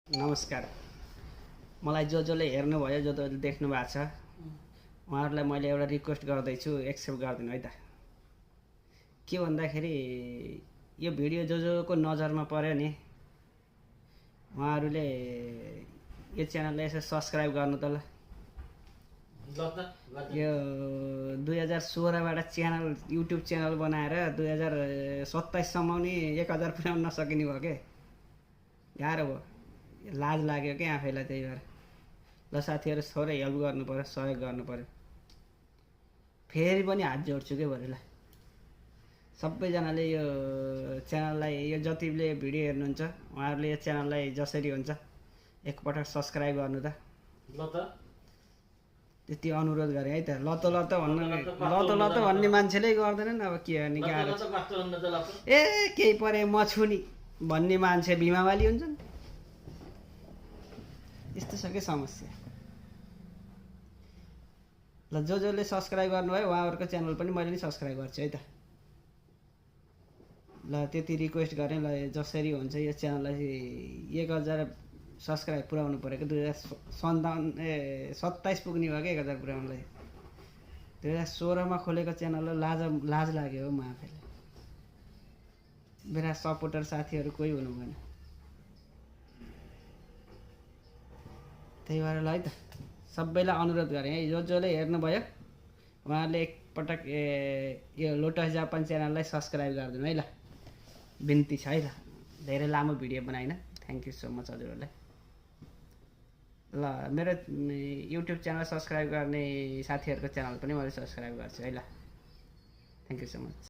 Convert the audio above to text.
नमस्कार। मलाई जसले हेर्नुभयो जसले देख्नु भएको छ उहाँहरूलाई मैले एउटा रिक्वेस्ट गर्दैछु, एक्सेप्ट गरिदिनु है त। के भन्दाखेरि यो भिडियो जोको नजरमा पर्यो नि उहाँहरूले यो च्यानललाई यसो सब्सक्राइब गर्नु त ल। यो 2016बाट च्यानल युट्युब च्यानल बनाएर 2027 सम्म नि 1000 पुर्याउन नसकिने भयो के। गाह्रो भयो, लाज लाग्यो क्या आफैलाई। त्यही भएर ल साथीहरू थोरै हेल्प गर्नु पर्यो, सहयोग गर्नु पर्यो। फेरि पनि हात जोड्छु के भरे ल, सबैजनाले यो च्यानललाई, यो जतिले भिडियो हेर्नुहुन्छ उहाँहरूले यो च्यानललाई जसरी हुन्छ एकपटक सब्सक्राइब गर्नु त ल त। त्यति अनुरोध गरेँ है त। लत लत भन्ने मान्छेले गर्दैनन्। अब के गर्ने, गाह्रो ए केही परे म छु नि भन्ने मान्छे बिमावाली हुन्छन्। यस्तो छ के समस्या। ल जसले सब्सक्राइब गर्नुभयो उहाँहरूको च्यानल पनि मैले नि सब्सक्राइब गर्छु है त। ल त्यति रिक्वेस्ट गरेँ। ल जसरी हुन्छ यो च्यानललाई 1000 सब्सक्राइब पुऱ्याउनु पऱ्यो कि 2027 पुग्ने भयो कि 1000 पुऱ्याउनुलाई। 2016मा खोलेको च्यानल लाज लाग्यो हो म आफैलाई। मेरा सपोर्टर साथीहरू कोही हुनु भएन। त्यही भएर ल है त, सबैलाई अनुरोध गरेँ है, जसले हेर्नुभयो उहाँहरूले एकपटक यो लोटस जापान च्यानललाई सब्सक्राइब गरिदिनु है ल, बिन्ती छ है ल। धेरै लामो भिडियो बनाइन। थ्याङ्क यू सो मच हजुरहरूलाई। ल मेरो युट्युब च्यानल सब्सक्राइब गर्ने साथीहरूको च्यानल पनि मैले सब्सक्राइब गर्छु है ल। Thank you so much.